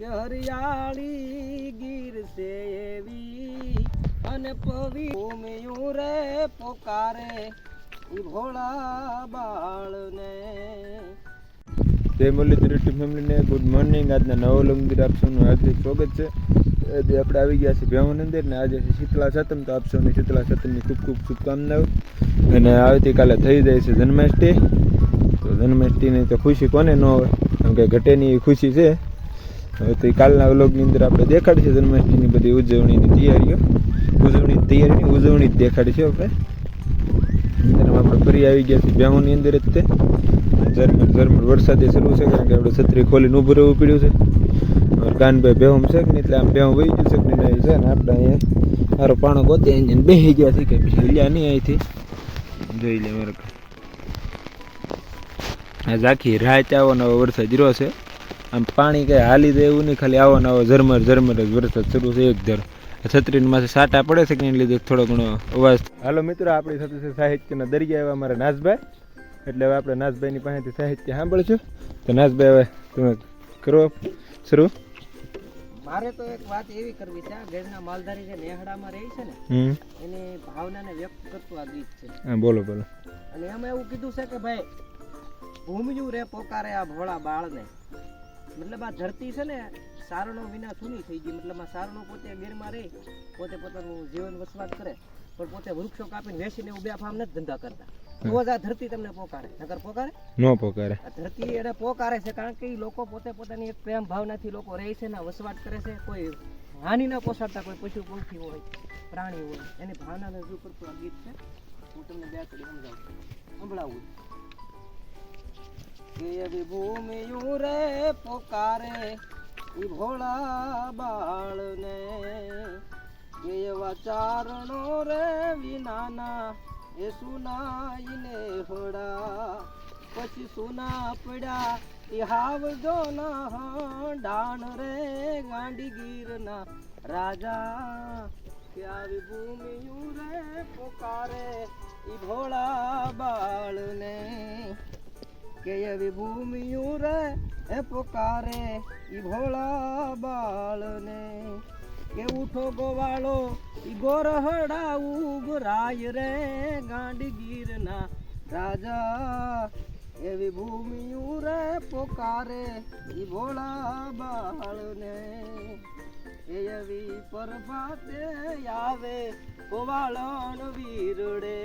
કે હરિયાળી ગીર છે એવી અને પવિત્ર રે પોકારે ઈ ભોળા બાળને. જય મુરલીધર યુટ્યુબ ફેમિલીને ગુડ મોર્નિંગ. આજના નવો મંદિર આપ સૌનું હાર્દિક સ્વાગત છે. આજે આપણે આવી ગયા છીએ ભેહું અંદર ને આજે શીતળા સાતમ, તો આપ સૌની શીતળા સાતમની ખૂબ ખૂબ શુભકામનાઓ. અને આવતીકાલે થઈ જાય છે જન્માષ્ટમી. તો જન્માષ્ટમીની તો ખુશી કોને ન હોય, કેમ કે ઘટેની ખુશી છે. હવે તો કાલના વ્લોગની અંદર આપણે દેખાડીશું જન્માષ્ટમીની બધી ઉજવણીની તૈયારી જ દેખાડીશું આપણે. અત્યારે આપણે ફરી આવી ગયા છીએ ભેહુંની અંદર જ તે ઝરમર વરસાદે શરૂ છે, કારણ કે આપણે છત્રી ખોલીને ઊભું રહેવું પડ્યું છે. કાનભાઈ ભેહું છે કે નહીં, એટલે આમ ભેહું વહી ગયું છે કે નહીં છે ને, આપણે અહીંયા સારો પાણો ગોતે એને બેસી ગયા છે કે પછી હિલ્યા નહીં અહીંથી જોઈ લે. મારે આજ આખી રાત આવો નવો વરસાદ રહ્યો છે. આમ પાણી કંઈ હાલી દે એવું નહીં, ખાલી આવો નવો ઝરમર જ વરસાદ શરૂ છે. એક ધાર છત્રીની માથે સાટા પડે છે કે એને લીધે થોડો ઘણો અવાજ. હાલો મિત્રો, આપણી સાથે છે સાહિત્યના દરિયા એવા અમારા નાઝભાઈ. એટલે હવે આપણે નાઝભાઈની પાસેથી સાહિત્ય સાંભળીશું. તો નાઝભાઈ, હવે તમે કરો શરૂ. મારે તો એક વાત એવી કરવી છે, આ ઘરના માલધારી જે નેહડામાં રહે છે ને, એની ભાવનાને વ્યક્ત કરતું આ ગીત છે. હા, બોલો બોલો. અને એમાં એવું કીધું છે કે ભાઈ ભૂમિયું રે પોકારે આ ભોળા બાળને. મતલબ આ ધરતી છે ને સારણો વિના સૂની થઈ ગઈ. મતલબ આ સારણો પોતે ગીરમાં રહી, પોતે પોતાનું જીવન વસવાટ કરે, પણ પોતે વૃક્ષો કાપીને વેચીને એવું બે ફામ નથી ધંધા કરતા. તો જ આ ધરતી તમને પોકારે, નકર પોકારે ન પોકારે. આ ધરતી એને પોકારે છે કારણ કે લોકો પોતે પોતાની એક પ્રેમ ભાવનાથી લોકો રહે છે ને વસવાટ કરે છે. કોઈ હાનિ ન પોસાડતા, કોઈ પશુ પંખી હોય, પ્રાણી હોય, એની ભાવનાને રજૂ કરતું આ ગીત છે. હું તમને બે કડી સંભળાવું. કે એવી ભૂમિયું રે પોકારે ઈ ભોળા બાળને, કે એવા ચારણો રે વિનાના એ સુનાઈને હોડા, પછી સુના પડ્યા એ હાવજો ના ડાણ રે ગાંડી ગીરના રાજા. કે આવી ભૂમિયું રે પોકારે ઈ ભોળા બાળને, કે એવી ભૂમિયું રે એ પોકારે ઈ ભોળા બાળને. કે ઉઠો ગોવાળો ઈ ગોરહડા ઉગરાય રે ગાંડી ગીરના રાજા. એવી ભૂમિયું રે પોકારે ઈ ભોળા બાળને, એવી પરભાતે આવે ગોવાળણ વીરડે,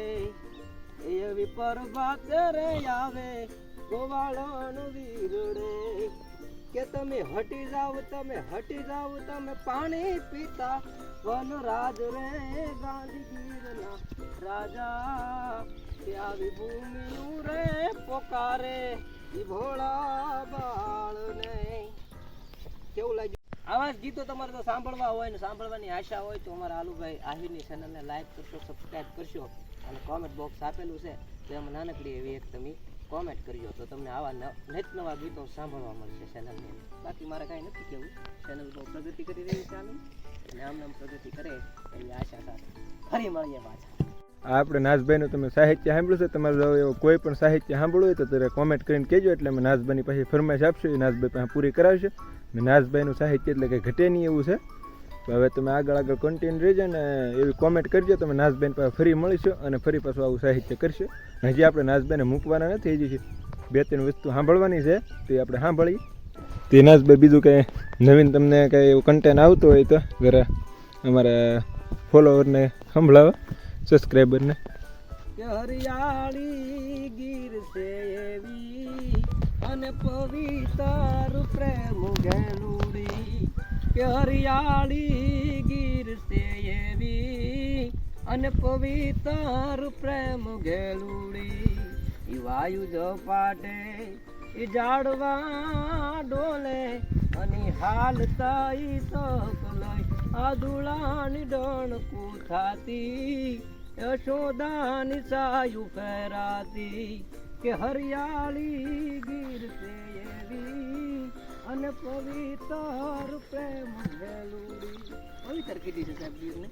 એવી પરભાતે રે આવે ગોવાળણ વીરડે. કે તમે હટી જાવ તમે પાણી પીતા વનરાજ રે ગાંધી ગીરના રાજા. કે આવી ભૂમિયું રે પોકારે ઈ ભોળા બાળને. કેવું લાગ્યું? આવા જ ગીતો તમારે તો સાંભળવા હોય ને સાંભળવાની આશા હોય તો અમારા આલુભાઈ આહિરની ચેનલને લાઈક કરશો, સબસ્ક્રાઈબ કરશો, અને કોમેન્ટ બોક્સ આપેલું છે તેમાં નાનકડી એવી એક તમે કોમેન્ટ કરજો, તો તમને આવા નિત નવા ગીતો સાંભળવા મળશે ચેનલની. બાકી મારે કાંઈ નથી કહેવું. ચેનલ બહુ પ્રગતિ કરી રહી છે ચાલુ, અને આમ પ્રગતિ કરે એવી આશા સાથે ફરી મળીએ પાછા. આપણે નાઝભાઈનું તમે સાહિત્ય સાંભળ્યું છે. તમારે જો એવો કોઈ પણ સાહિત્ય સાંભળવું હોય તો તમે કોમેન્ટ કરીને કહેજો, એટલે અમે નાઝભાઈની પાસે ફરમાઈશ આપશું, એ નાઝભાઈ પાસે પૂરી કરાવશે. અને નાઝભાઈનું સાહિત્ય એટલે કંઈ ઘટે નહીં એવું છે. તો હવે તમે આગળ કન્ટિન્યુ રહેજો ને એવી કોમેન્ટ કરજો. તમે નાઝભાઈ પાસે ફરી મળીશું અને ફરી પાછું આવું સાહિત્ય કરશું. હજી આપણે નાઝભાઈને મૂકવાના નથી, હજી 2-3 વસ્તુ સાંભળવાની છે, તે આપણે સાંભળીએ. તે નાઝભાઈ બીજું કંઈ નવીન તમને કંઈ એવું કન્ટેન્ટ આવતું હોય તો ઘરે અમારા ફોલોવરને સંભળાવો, સબસ્ક્રાઈબરને. કે હરિયાળી ગીર છે એવી અને પવિત્ર પ્રેમ ગેલુડી, કે હરિયાળી ગીર છે એવી અને પવિત્ર પ્રેમ ગેલુડી. ઈ વાયુ ઝપાટે ઈ ઝાડવા ડોલે અને હાલતા ઈ તક લઈ આદુળાની ડણકું થાતી, યશોદાની સાયું ફેરાતી. કે હરિયાળી ગીર છે એવી અને પવિત્ર પ્રેમ ગેલુડી. પવિત્ર કીધી છે સાહેબ ગીરને.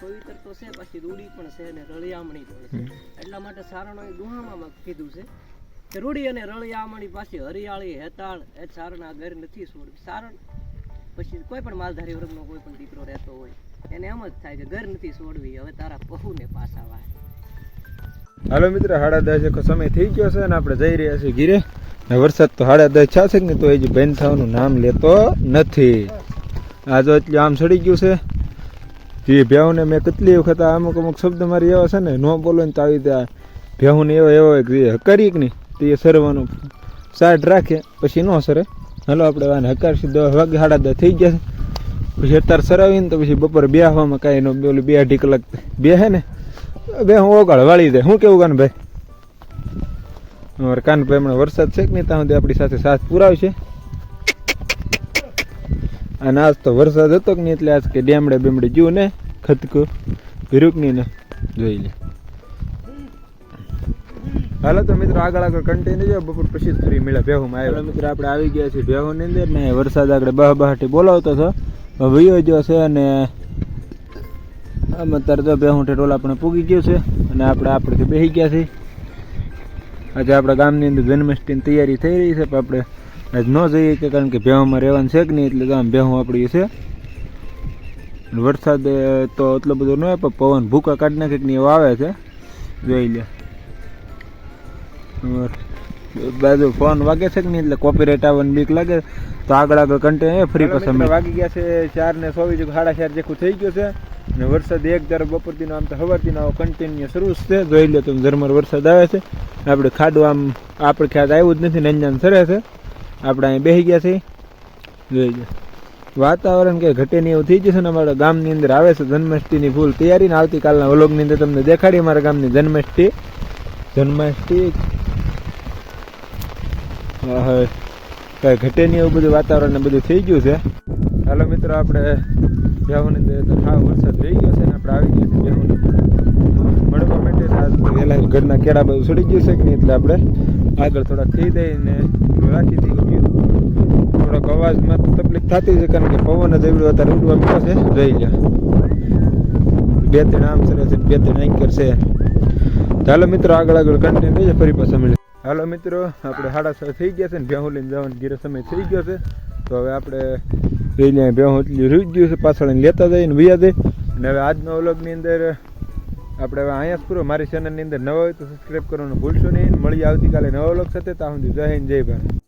પવિત્ર તો છે, પછી રૂડી પણ છે ને રળિયામણી પણ છે. એટલા માટે સારણો એ દુહામાં કીધું છે કે રૂડી અને રળિયામણી પાસે હરિયાળી હેતાળ એ સારણ આ ઘર નથી છોડવી. સારણ પછી કોઈ પણ માલધારી વર્ગનો કોઈ પણ દીકરો રહેતો હોય એને એમ જ થાય કે ઘર નથી છોડવી, હવે તારા પહુને પાછા વાય. હાલો મિત્રો, 10:30 સમય થઈ ગયો છે અને આપણે જઈ રહ્યા છીએ ઘીરે. વરસાદ તો 10:30 છે ને તો એ જ બંધ થવાનું નામ લેતો નથી. આ જો એટલે આમ સડી ગયું છે. જે ભેહુને મેં કેટલી વખત અમુક શબ્દ મારી એવા છે ને ન બોલો ને તો આવી રીતે ભેહુને એવો હકારી કે નહીં તો એ સરવાનું સાઈડ રાખે પછી ન સરે. હાલો આપણે આને હકારશી 10 વાગે 10:30 થઈ ગયા છે. પછી અત્યારે સરાવીને તો પછી બપોરે બેહવામાં કાંઈ ન બોલું 2-2.5 કલાક બેહે ને બે હું ઓગાળ વાળી દે. શું કેવું કાનભાઈ? અમારે કાનભાઈ હમણાં વરસાદ છે કે નહીં ત્યાં સુધી આપણી સાથે સાથ પુરાવશે. અને આજ તો વરસાદ હતો કે નહીં એટલે આજ કે ડેમડે બેમડે જ્યું ને ખતકું ભીરુકની ને જોઈ લે. હાલો તો મિત્રો આગળ કન્ટિન્યુ જો બપોર પછી ફ્રી મળ્યા ભેહુમાં આવ્યા. મિત્રો આપણે આવી ગયા છીએ ભેહુની અંદર ને વરસાદ આગળ બહાટી બોલાવતો હતો વયો જો છે અને આમ અત્યારે તો ભેહું ઠેઠોલા આપણે પૂગી ગયું છે અને આપણેથી બેસી ગયા છીએ. આજે આપણા ગામની અંદર જન્માષ્ટમીની તૈયારી થઈ રહી છે પણ આપણે આજ ન જઈએ કે કારણ કે ભેહુંમાં રહેવાનું છે કે નહીં એટલે તો આમ ભેહું આપણી છે. વરસાદ તો એટલો બધો ન હોય પણ પવન ભૂકા કાઢી નાખે કે નહીં એવો આવે છે જોઈ લે. બાજુ ફોન વાગે છે કે નહીં એટલે કોપીરાઇટ આવવાની બીક લાગે તો આગળ કન્ટિન્યુ ફ્રી પસંદ વાગી ગયા છે 4:24 4:30 જેવું થઈ ગયું છે અને વરસાદ એક ધારો બપોરથી આમ તો સવારથી આવો કન્ટિન્યુ શરૂ છે. જોઈ લો તમે ઝરમર વરસાદ આવે છે. આપણે ખાડું આમ આપણે ખ્યાલ આવ્યું જ નથી નંજાન સરે છે. આપણે અહીં બેસી ગયા છીએ જોઈ લો. વાતાવરણ કે ઘટે નહીં એવું થઈ જશે ને અમારા ગામની અંદર આવે છે જન્માષ્ટમીની ફૂલ તૈયારી ને આવતીકાલના વ્લોગની અંદર તમને દેખાડી અમારા ગામની જન્માષ્ટમી કાંઈ ઘટે નહીં એવું બધું વાતાવરણ ને બધું થઈ ગયું છે. હાલો મિત્રો આપણે ભેહુની અંદર તો વરસાદ રહી ગયો છે ને આપણે આવી ગયા છીએ ભેહુને મળવા માટે. વહેલા ઘરના કેળા બધું સડી ગયું છે કે નહીં એટલે આપણે આગળ થોડાક થઈ દઈને રાખી દઈએ. થોડોક અવાજમાં તકલીફ થતી છે કારણ કે પવન જ એવડું અત્યારે ઉડવા મળ્યો છે જોઈ લે. 2-3 આમ સરે છે 2-3 એન્કર છે. ચાલો મિત્રો આગળ કન્ટિન્યુ થઈ જાય ફરી પાછા મળે. હાલો મિત્રો આપણે 6:30 થઈ ગયા છે ને ભેહું લઈને જવાનો ઘીરે સમય થઈ ગયો છે તો હવે આપણે લઈને ભેહું એટલી રૂજ ગયું છે પાછળ લેતા જઈએ ને વૈયા દઈએ. અને હવે આજનો વ્લોગની અંદર આપણે હવે અહીંયા જ પૂરો. મારી ચેનલની અંદર નવા હોય તો સબસ્ક્રાઈબ કરવાનું ભૂલશો નહીં. મળીએ આવતીકાલે નવા વ્લોગ સાથે. ત્યાં સુધી જય હિન્દ જય ભારત.